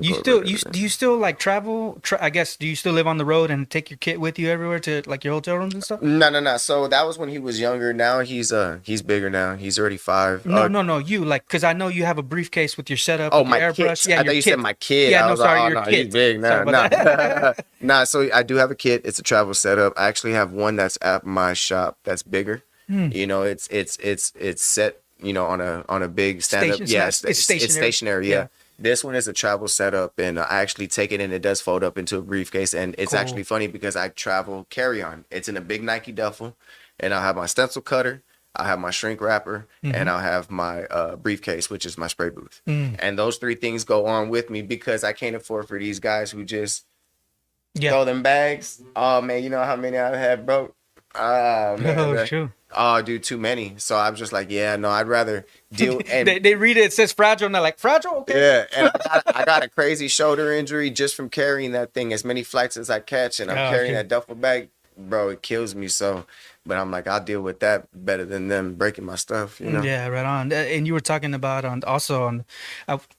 Do you still like travel? I guess, do you still live on the road and take your kit with you everywhere to like your hotel rooms and stuff? No. So that was when he was younger. Now he's bigger now. He's already 5. No. You like, because I know you have a briefcase with your setup, Oh, with your my airbrush. kit. Yeah, I your thought you said kit. my kid. Yeah, I no, was like, sorry, oh your no, kit. he's big. Sorry No, about no, that. no. So I do have a kit. It's a travel setup. I actually have one that's at my shop that's bigger. Hmm. You know, it's set. You know, on a big stand up. Station, Yeah, it's it's stationary. stationary. Yeah. Yeah. This one is a travel setup, and I actually take it and it does fold up into a briefcase. And it's Cool. actually funny because I travel carry on. It's in a big Nike duffel, and I'll have my stencil cutter, I'll have my shrink wrapper, and I'll have my briefcase, which is my spray booth. And those 3 things go on with me because I can't afford for these guys who just Yeah. throw them bags. Oh man, you know how many I've had broke? Ah man. Oh, sure. Oh, dude, too many. So I'm just like, yeah, no, I'd rather deal and They read it. It says fragile, and they're like, fragile. Okay. yeah, and I got a crazy shoulder injury just from carrying that thing as many flights as I catch, and I'm Oh, carrying shit. that duffel bag, bro. It kills me so. But I'm like, I'll deal with that better than them breaking my stuff, you know. Yeah, right on. And you were talking about on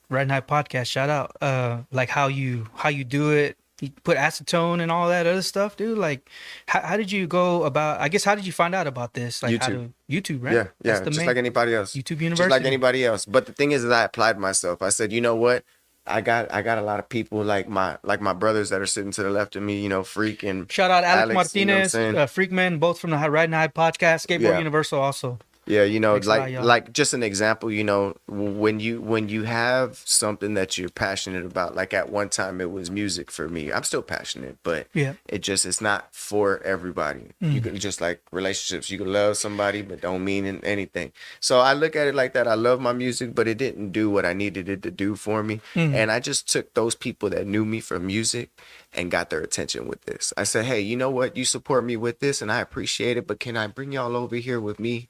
Red Night Podcast. Shout out, like how you do it. You put acetone and all that other stuff, dude. Like, how did you go about? I guess, how did you find out about this? Like, YouTube, right? Yeah, That's yeah, the just main like anybody else. YouTube Just like University. anybody else. But the thing is that I applied myself. I said, you know what? I got a lot of people like my brothers that are sitting to the left of me, you know, Freak and Shout out Alex you know what I'm Martinez, saying? Freakman, both from the Red Night Podcast, Skateboard Yeah. Universal also. Yeah, you know, Thanks a lot, y'all. like just an example, you know, when you have something that you're passionate about, like at one time it was music for me. I'm still passionate, but Yeah. it's not for everybody. You can just like relationships, you can love somebody but don't mean anything. So I look at it like that. I love my music, but it didn't do what I needed it to do for me. And I just took those people that knew me from music and got their attention with this. I said, "Hey, you know what? You support me with this and I appreciate it, but can I bring y'all over here with me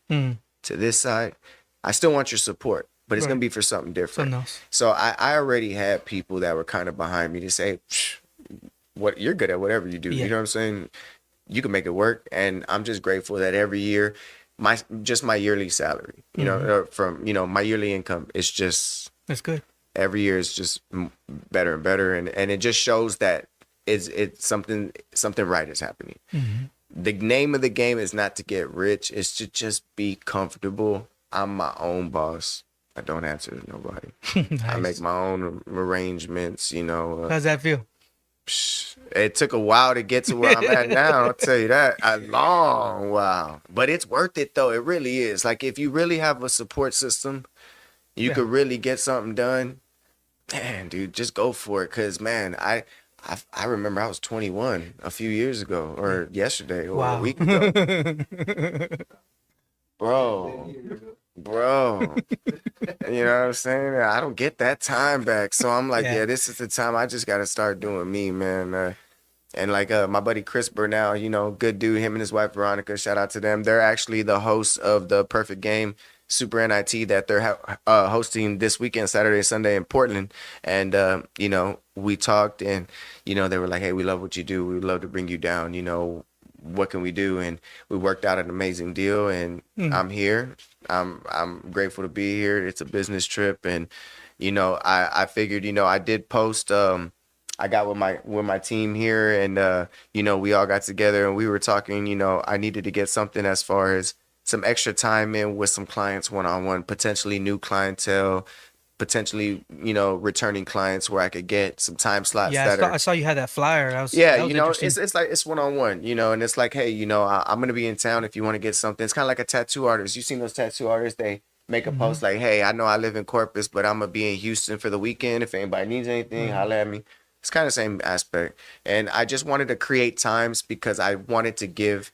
to this side? I still want your support, but it's Right. gonna be for something different." Something else. So I already had people that were kind of behind me to say, "What you're good at, whatever you do." Yeah. You know what I'm saying? You can make it work, and I'm just grateful that every year, my yearly salary, you know, from my yearly income is just That's good. every year is just better and better, and it just shows that it's something right is happening. The name of the game is not to get rich. It's to just be comfortable. I'm my own boss. I don't answer to nobody. I Nice. make my own arrangements, you know. How's that feel? It took a while to get to where I'm at now. I'll tell you that. A long while. But it's worth it, though. It really is. Like, if you really have a support system, you Yeah. could really get something done. Man, dude, just go for it. Because, man, I remember I was 21 a few years ago, or yesterday, or a Wow. week ago. Bro. You know what I'm saying? I don't get that time back. So I'm like, Yeah. yeah, this is the time I just got to start doing me, man. And like my buddy Chris Burnell, you know, good dude, him and his wife Veronica, shout out to them. They're actually the hosts of the Perfect Game Super NIT that they're hosting this weekend, Saturday, Sunday in Portland. And, you know, we talked and, you know, they were like, hey, we love what you do. We would love to bring you down. You know, what can we do? And we worked out an amazing deal, and I'm here. I'm grateful to be here. It's a business trip. And, you know, I figured, you know, I did post, I got with my team here, and you know, we all got together and we were talking. You know, I needed to get something as far as some extra time in with some clients one-on-one, potentially new clientele, potentially, you know, returning clients where I could get some time slots. Yeah, that I saw you had that flyer. That was you know, interesting. it's like it's one-on-one, you know, and it's like, hey, you know, I'm gonna be in town if you want to get something. It's kind of like a tattoo artist. You seen those tattoo artists? They make a post like, hey, I know I live in Corpus, but I'm gonna be in Houston for the weekend. If anybody needs anything, holla at me. It's kind of the same aspect. And I just wanted to create times because I wanted to give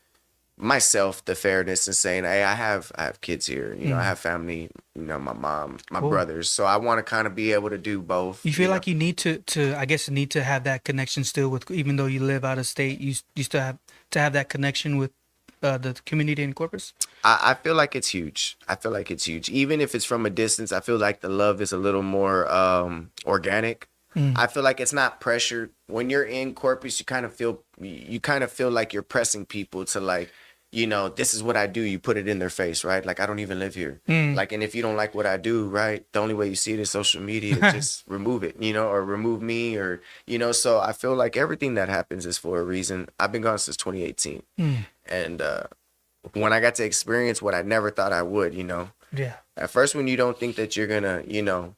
myself the fairness and saying, hey, I have kids here, you know, I have family, you know, my mom, my Cool. brothers. So I want to kind of be able to do both. You feel know? like you need to I guess need to have that connection still with, even though you live out of state, you still have to have that connection with the community in Corpus? I feel like it's huge. I feel like it's huge. Even if it's from a distance, I feel like the love is a little more organic. I feel like it's not pressured. When you're in Corpus, you kind of feel like you're pressing people to, like, you know, this is what I do. You put it in their face, right? Like, I don't even live here. Like, and if you don't like what I do, right, the only way you see it is social media. Just remove it, you know, or remove me, or, you know. So I feel like everything that happens is for a reason. I've been gone since 2018. And when I got to experience what I never thought I would, you know. Yeah. At first, when you don't think that you're gonna, you know,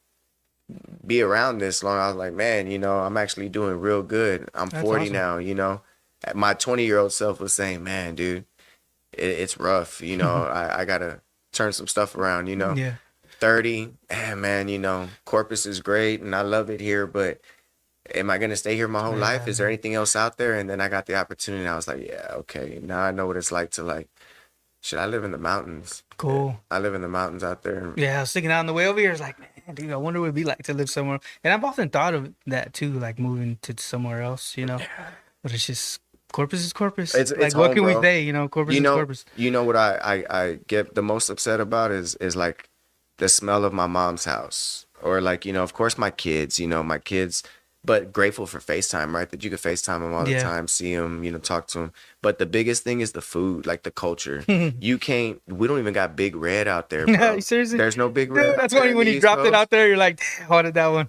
be around this long, I was like, man, you know, I'm actually doing real good. I'm That's 40 awesome. now, you know. My 20-year-old self was saying, man, dude, it's rough, you know. I gotta turn some stuff around, you know. Yeah. 30, man, you know, Corpus is great and I love it here, but am I gonna stay here my whole life? Is there anything else out there? And then I got the opportunity and I was like, yeah, okay, now I know what it's like to, like, should I live in the mountains? Cool. I live in the mountains out there. Yeah, I was thinking on the way over here, it's like, man, dude, I wonder what it'd be like to live somewhere. And I've often thought of that too, like moving to somewhere else, you know. But it's just Corpus is Corpus. It's like, home, what can we bro. say? You know, Corpus You is know, Corpus. you know what I get the most upset about is like the smell of my mom's house, or like, you know, of course my kids, you know, my kids, but grateful for FaceTime, right? That you could FaceTime them all the Yeah. time, see them, you know, talk to them. But the biggest thing is the food, like the culture. You can't. We don't even got Big Red out there, bro. Seriously? There's no Big Dude, Red. that's out there why in when the you East dropped it Coast. out there, you're like, damn, I wanted that one.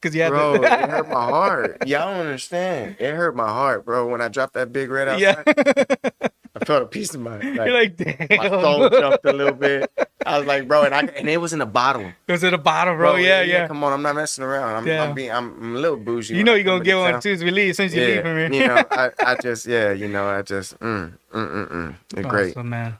Because you had Bro, the... it hurt my heart. Y'all don't understand. It hurt my heart, bro. When I dropped that Big Red outside, Yeah. I felt a piece of my, You're like, damn. my soul jumped a little bit. I was like, bro, and it was in a bottle. It was at the bottom, bro. Yeah. Come on, I'm not messing around. I'm a little bougie. You when know I you're going come to get into one town. too as we leave, as soon as you leave from here. You know, I just, you know, It's great. Awesome, man.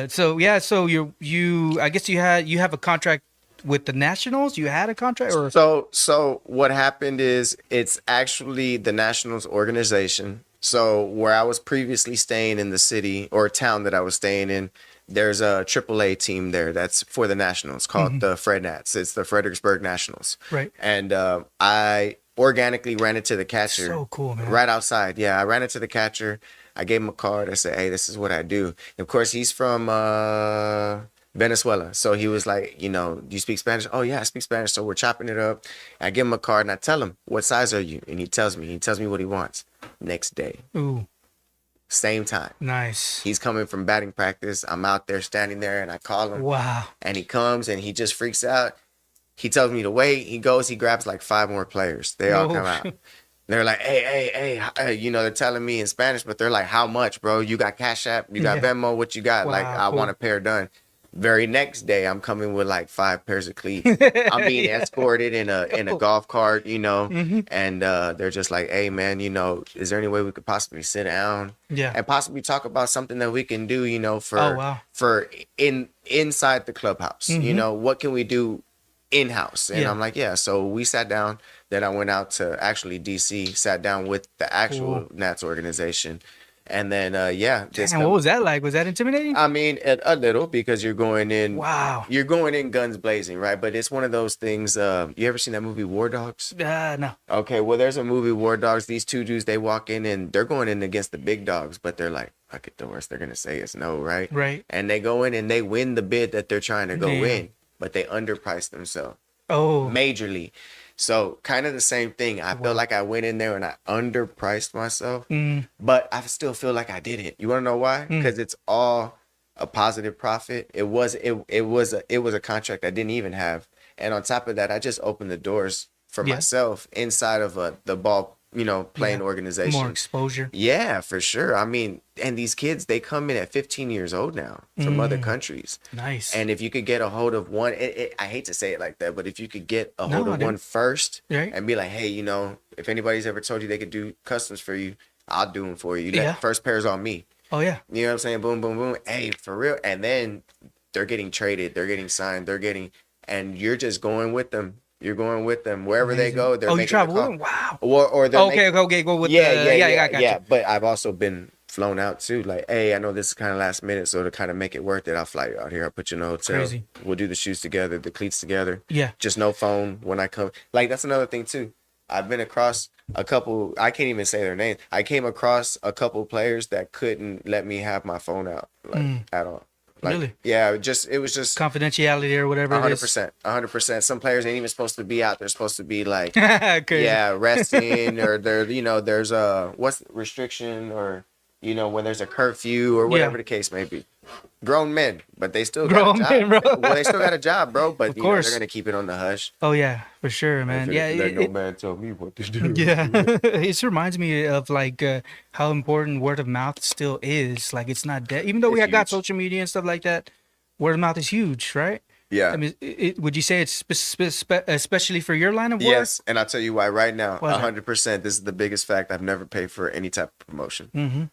So I guess you have a contract with the Nationals. You had a contract, or So what happened is it's actually the Nationals organization. So where I was previously staying in the city or town that I was staying in, there's a AAA team there that's for the Nationals called the Fred Nats. It's the Fredericksburg Nationals. right? And I organically ran into the catcher. So cool, man. Right outside. Yeah, I ran into the catcher. I gave him a card. I said, hey, this is what I do. And of course, he's from Venezuela. So he was like, you know, do you speak Spanish? Oh, yeah, I speak Spanish. So we're chopping it up. I give him a card and I tell him, what size are you? And he tells me what he wants. Next day, Ooh, same time. nice. He's coming from batting practice. I'm out there standing there and I call him. Wow. And he comes and he just freaks out. He tells me to wait. He goes, he grabs like 5 more players. They all Oh, come out. They're like, hey, you know, they're telling me in Spanish, but they're like, how much, bro? You got Cash App? You got Yeah. Venmo? What you got? Like, Wow, I cool. want a pair done. Very next day, I'm coming with like 5 pairs of cleats. I'm being escorted in a golf cart, you know, and they're just like, hey, man, you know, is there any way we could possibly sit down Yeah. and possibly talk about something that we can do, you know, for Oh, wow. inside the clubhouse, you know, what can we do in-house? And Yeah. I'm like, yeah. So we sat down. Then I went out to actually DC, sat down with the actual Nats organization, and then just And what was that like? Was that intimidating? I mean, a little, because you're going in. Wow. You're going in guns blazing, right? But it's one of those things. You ever seen that movie War Dogs? No. Okay, well, there's a movie War Dogs. These 2 dudes, they walk in and they're going in against the big dogs, but they're like, fuck it, the worst they're gonna say is no, right? Right. And they go in and they win the bid that they're trying to go Damn. in, but they underprice themselves Oh. majorly. So kind of the same thing. I feel like I went in there and I underpriced myself, but I still feel like I didn't. You want to know why? Because it's all a positive profit. It was a contract I didn't even have, and on top of that, I just opened the doors for Yeah. myself inside of the ball, you know, playing organization. More exposure. Yeah, for sure. I mean, and these kids, they come in at 15 years old now from other countries. Nice. And if you could get a hold of one, I hate to say it like that, but if you could get a hold No, of dude. one first Right. and be like, hey, you know, if anybody's ever told you they could do customs for you, I'll do them for you. That Yeah. first pair's on me. Oh yeah. You know what I'm saying? Boom, boom, boom. Hey, for real. And then they're getting traded. They're getting signed. And you're just going with them. You're going with them wherever they Amazing. go. They're Oh, you making travel the with call. them? Wow. Or they're Okay, go with yeah, I got you. But I've also been flown out too. Like, hey, I know this is kind of last minute, so to kind of make it worth it, I'll fly you out here. I'll put you in a hotel. Crazy. We'll do the shoes together, the cleats together. Yeah. Just no phone when I come. Like, that's another thing too. I've been across a couple. I can't even say their names. I came across a couple players that couldn't let me have my phone out, like at all. Like, Really? Yeah. It was just Confidentiality or whatever it is. 100%. Some players ain't even supposed to be out. They're supposed to be like, Crazy. yeah, resting, or there's what's restriction, or you know, when there's a curfew or whatever the case may be. Grown men, but they still got Grown a job. men, bro. Well, they still got a job, bro. But Of you know, course. they're gonna keep it on the hush. Oh yeah, for sure, man. Yeah, Let no man tell me what to do. yeah. It just reminds me of like how important word of mouth still is. Like it's not dead, even though we It's have got huge. social media and stuff like that. Word of mouth is huge, right? Yeah. I mean, would you say it's especially for your line of work? Yes, and I'll tell you why right now. Why is that? 100%. This is the biggest fact. I've never paid for any type of promotion. Mm-hmm.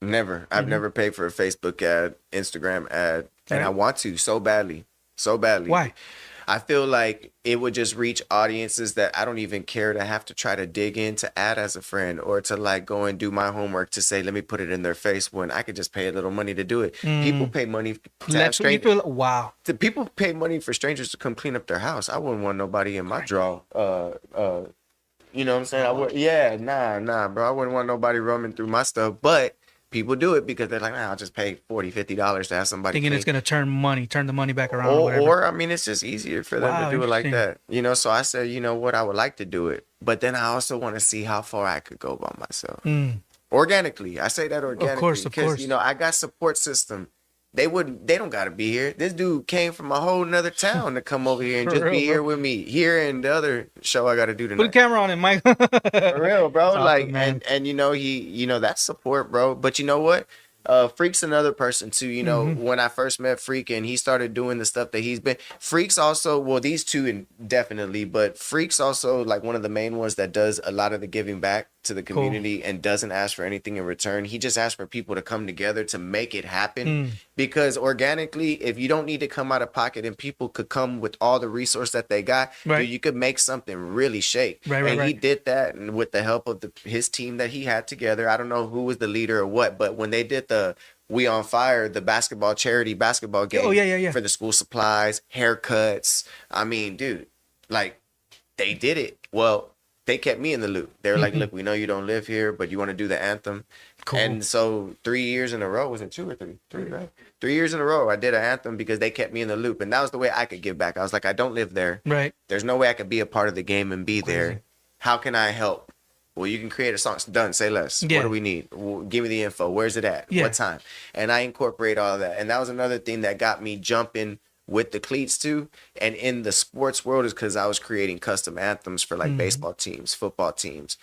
Never. I've never paid for a Facebook ad, Instagram ad, and Right. I want to so badly. So badly. Why? I feel like it would just reach audiences that I don't even care to have to try to dig in to add as a friend or to like go and do my homework to say, let me put it in their face when I could just pay a little money to do it. People pay money to have That's what you strangers. feel. Wow. People pay money for strangers to come clean up their house. I wouldn't want nobody in my draw. You know what I'm saying? I would. Yeah, nah, bro. I wouldn't want nobody roaming through my stuff. But people do it because they're like, nah, I'll just pay $40, $50 to have somebody Thinking clean. it's gonna turn the money back around. Or, whatever. Or I mean, it's just easier for them Wow, to do it like interesting. that. You know, so I said, you know what, I would like to do it. But then I also want to see how far I could go by myself. Organically. I say that organically. course, of because, course. you know, I got support system. They don't gotta be here. This dude came from a whole nother town to come over here and For just real, be here bro. with me. Here and the other show I gotta do Put a tonight. camera on it, Mike. For real, bro. That's awesome, Like man. and you know, that's support, bro. But you know what? Freak's another person too. You know, when I first met Freak and he started doing the stuff that he's been. Freak's also, well, these two definitely, but Freak's also like one of the main ones that does a lot of the giving back to the community and doesn't ask for anything in return. He just asks for people to come together to make it happen. Because organically, if you don't need to come out of pocket and people could come with all the resource that they got, Right. dude, you could make something really shake. Right, and he right. did that and with the help of his team that he had together. I don't know who was the leader or what, but when they did the We on Fire, the charity basketball game Oh, yeah. for the school supplies, haircuts. I mean, dude, like they did it. Well, they kept me in the loop. They were like, look, we know you don't live here, but you want to do the anthem. Cool. And so 3 years in a row, was it 2 or 3? 3, right? 3 years in a row, I did an anthem because they kept me in the loop. And that was the way I could give back. I was like, I don't live there. Right. There's no way I could be a part of the game and be there. How can I help? Well, you can create a song. It's done. Say less. Yeah. What do we need? Well, give me the info. Where's it at? Yeah. What time? And I incorporate all of that. And that was another thing that got me jumping with the Cleats too. And in the sports world is because I was creating custom anthems for like baseball teams, football teams.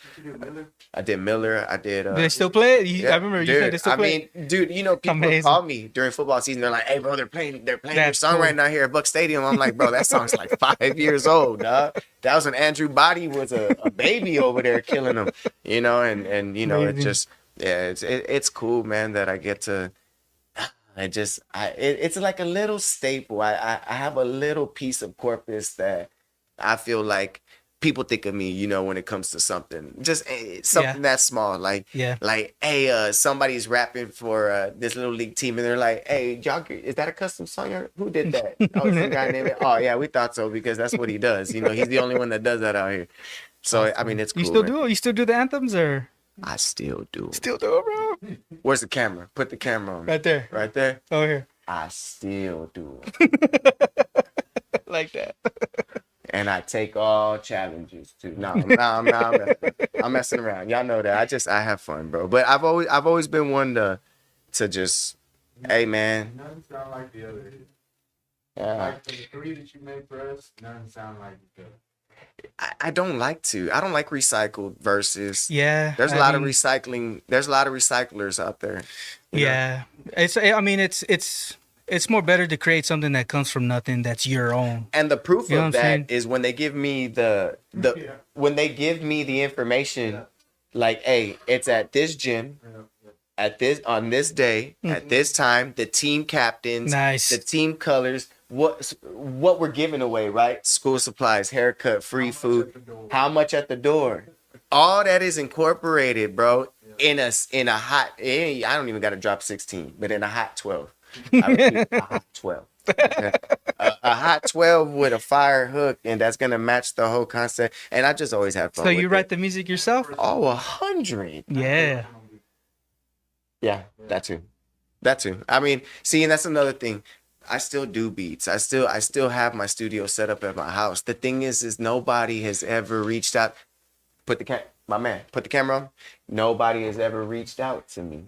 I did Miller. I did. Do they still play it? I remember you said Dude, they still play. I mean, dude, you know, people Amazing. call me during football season. They're like, "Hey, bro, they're playing your That's song cool. right now here at Buck Stadium." I'm like, "Bro, that song's like 5 years old, dog. That was when Andrew Body was a baby over there killing them, you know." And you know, Amazing. it just, yeah, it's cool, man, that I get to. It's like a little staple. I have a little piece of Corpus that I feel like people think of me, you know, when it comes to something, just something that's small, like, Yeah. like, hey, somebody's rapping for this little league team, and they're like, hey, y'all, is that a custom song? Who did that? Oh, some guy named it. Oh, yeah, we thought so because that's what he does. You know, he's the only one that does that out here. So I mean, it's cool. You still man. do it? You still do the anthems or I still do. still do it, bro? Where's the camera? Put the camera on. Right there. Right there. Over here. I still do. Like that. And I take all challenges too. No, I'm messing around. Y'all know that. I have fun, bro. But I've always been one to just, hey man. None sound like the other. Yeah. Like the 3 that you made for us, none sound like the other. I don't like recycled verses. Yeah. There's a I lot of mean, recycling. There's a lot of recyclers out there. you know? Yeah. I mean, it's more better to create something that comes from nothing that's your own. And the proof You know of what I'm that saying? is when they give me when they give me the information, like, hey, it's at this gym, on this day, at this time, the team captains, Nice. the team colors, what we're giving away, right? School supplies, haircut, free food, how much at the door. All that is incorporated, bro, in a hot. I don't even got to drop 16, but in a hot 12. I repeat, a hot 12. A hot 12 with a fire hook, and that's gonna match the whole concept. And I just always have fun. So with you it. write the music yourself? Oh, 100. Yeah. Yeah, that too. I mean, see, and that's another thing. I still do beats. I still have my studio set up at my house. The thing is nobody has ever reached out. Put the camera on. Nobody has ever reached out to me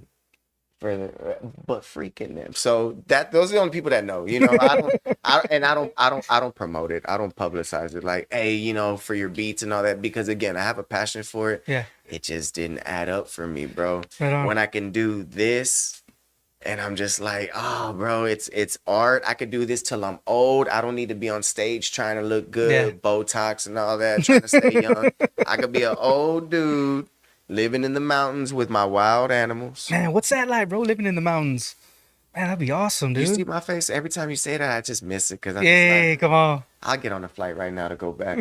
but freaking them. So those are the only people that know. You know, I don't promote it. I don't publicize it. Like, hey, you know, for your beats and all that, because again, I have a passion for it. Yeah. It just didn't add up for me, bro. Right on. When I can do this, and I'm just like, oh, bro, it's art. I could do this till I'm old. I don't need to be on stage trying to look good, Yeah. Botox and all that, trying to stay young. I could be an old dude living in the mountains with my wild animals. Man, what's that like, bro? Living in the mountains. Man, that'd be awesome, You dude. see my face every time you say that. I just miss it because I'm just Yeah, like, come on. I'll get on a flight right now to go back.